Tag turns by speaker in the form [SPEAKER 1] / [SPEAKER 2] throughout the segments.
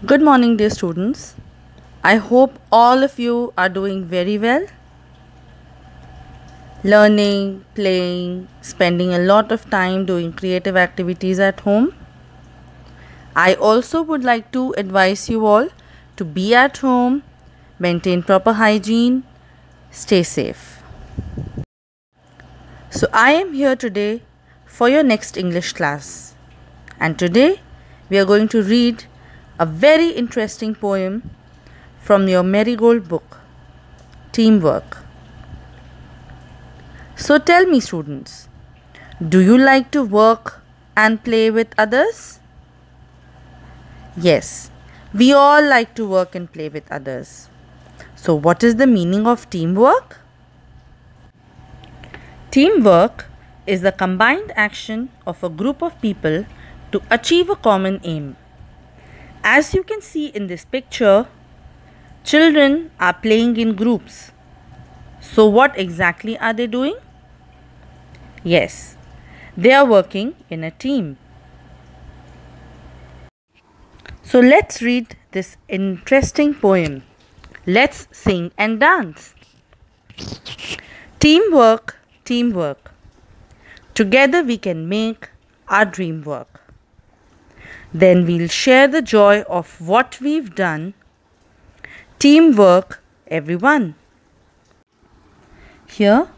[SPEAKER 1] Good morning, dear students. I hope all of you are doing very well. Learning, playing, spending a lot of time doing creative activities at home. I also would like to advise you all to be at home, maintain proper hygiene, stay safe. So, I am here today for your next English class. And today we are going to read a very interesting poem from your Marigold book, Teamwork. So tell me, students, do you like to work and play with others? Yes, we all like to work and play with others. So what is the meaning of teamwork? Teamwork is the combined action of a group of people to achieve a common aim. As you can see in this picture, children are playing in groups. So what exactly are they doing? Yes, they are working in a team. So let's read this interesting poem. Let's sing and dance. Teamwork, teamwork. Together we can make our dream work. Then we'll share the joy of what we've done. Teamwork, everyone. Here,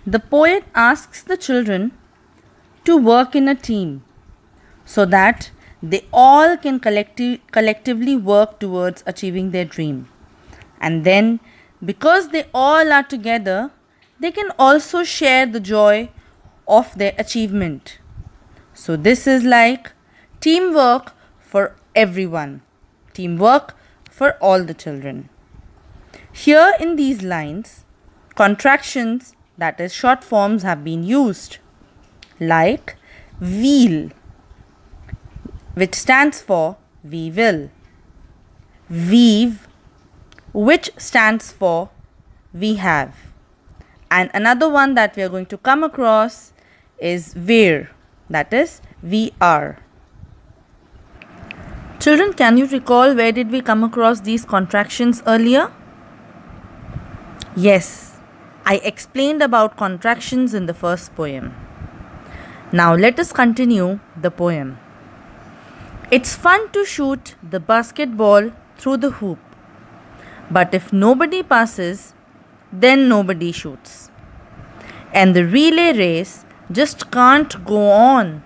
[SPEAKER 1] the poet asks the children to work in a team so that they all can collectively work towards achieving their dream. And then, because they all are together, they can also share the joy of their achievement. So this is like teamwork for everyone. Teamwork for all the children. Here in these lines, contractions, that is short forms, have been used. Like we'll, which stands for we will. We've, which stands for we have. And another one that we are going to come across is we're, that is we are. Children, can you recall where did we come across these contractions earlier? Yes, I explained about contractions in the first poem. Now let us continue the poem. It's fun to shoot the basketball through the hoop. But if nobody passes, then nobody shoots. And the relay race just can't go on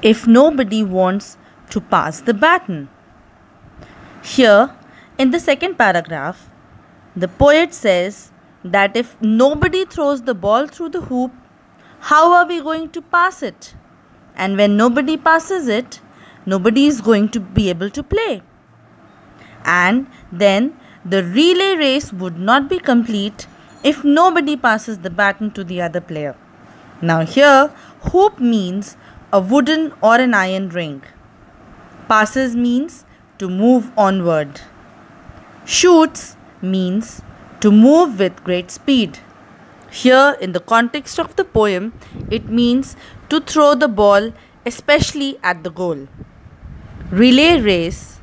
[SPEAKER 1] if nobody wants to pass the baton. Here, in the second paragraph, the poet says that if nobody throws the ball through the hoop, how are we going to pass it? And when nobody passes it, nobody is going to be able to play. And then the relay race would not be complete if nobody passes the baton to the other player. Now here, hoop means a wooden or an iron ring. Passes means to move onward. Shoots means to move with great speed. Here, in the context of the poem, it means to throw the ball, especially at the goal. Relay race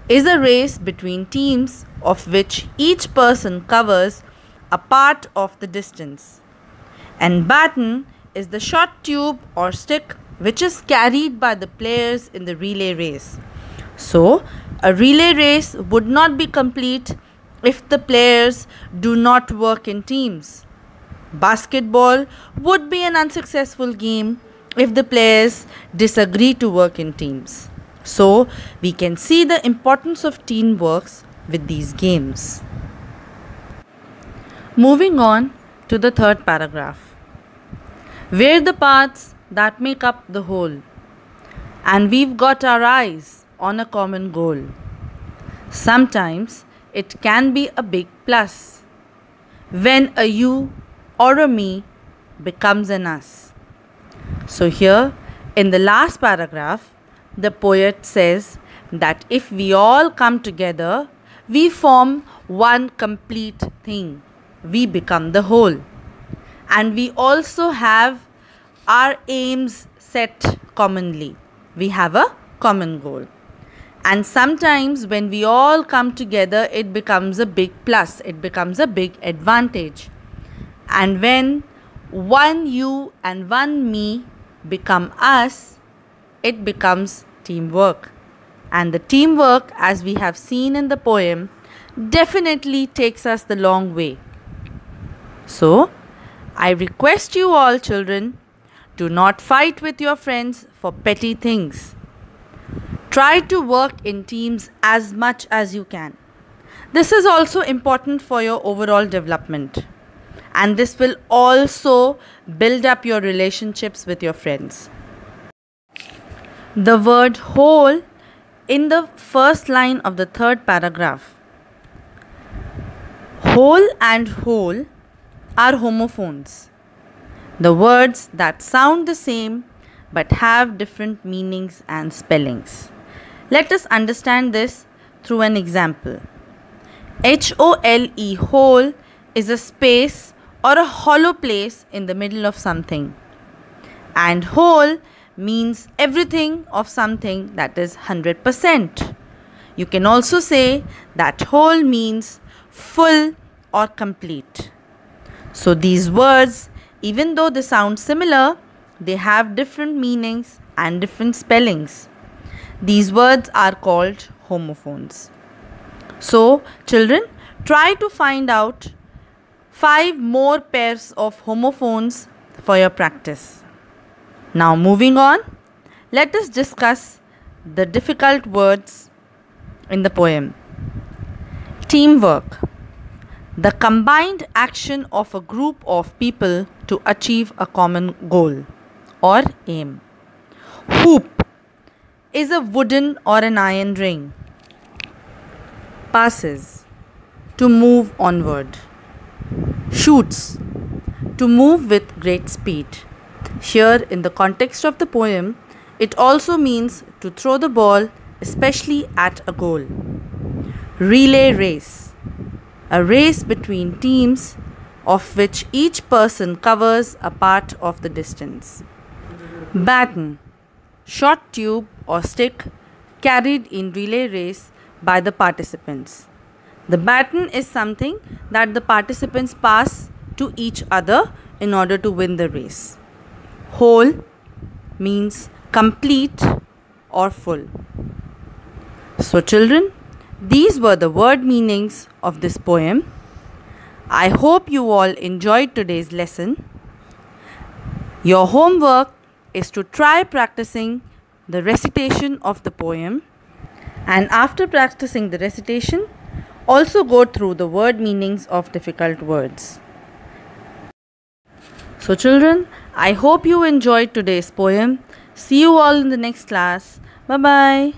[SPEAKER 1] is a race between teams of which each person covers a part of the distance. And baton is the short tube or stick which is carried by the players in the relay race. So, a relay race would not be complete if the players do not work in teams. Basketball would be an unsuccessful game if the players disagree to work in teams. So, we can see the importance of teamwork with these games. Moving on to the third paragraph. We're the parts that make up the whole, and we've got our eyes on a common goal. Sometimes it can be a big plus when a you or a me becomes an us. So here in the last paragraph, the poet says that if we all come together, we form one complete thing. We become the whole. And we also have our aims set commonly. We have a common goal. And sometimes when we all come together, it becomes a big plus, it becomes a big advantage. And when one you and one me become us, it becomes teamwork. And the teamwork, as we have seen in the poem, definitely takes us the long way. So, I request you all, children, do not fight with your friends for petty things. Try to work in teams as much as you can. This is also important for your overall development. And this will also build up your relationships with your friends. The word whole in the first line of the third paragraph. Whole and whole are homophones. The words that sound the same but have different meanings and spellings. Let us understand this through an example. H-O-L-E, whole, is a space or a hollow place in the middle of something. And whole means everything of something that is 100%. You can also say that whole means full or complete. So these words, even though they sound similar, they have different meanings and different spellings. These words are called homophones. So, children, try to find out 5 more pairs of homophones for your practice. Now, moving on, let us discuss the difficult words in the poem. Teamwork. The combined action of a group of people to achieve a common goal or aim. Hoop is a wooden or an iron ring. Passes, to move onward. Shoots, to move with great speed. Here, in the context of the poem, it also means to throw the ball, especially at a goal. Relay race, a race between teams of which each person covers a part of the distance. Baton, short tube or stick carried in relay race by the participants. The baton is something that the participants pass to each other in order to win the race. Whole means complete or full. So children, these were the word meanings of this poem. I hope you all enjoyed today's lesson. Your homework is to try practicing the recitation of the poem, and after practicing the recitation, also go through the word meanings of difficult words. So children, I hope you enjoyed today's poem. See you all in the next class. Bye-bye.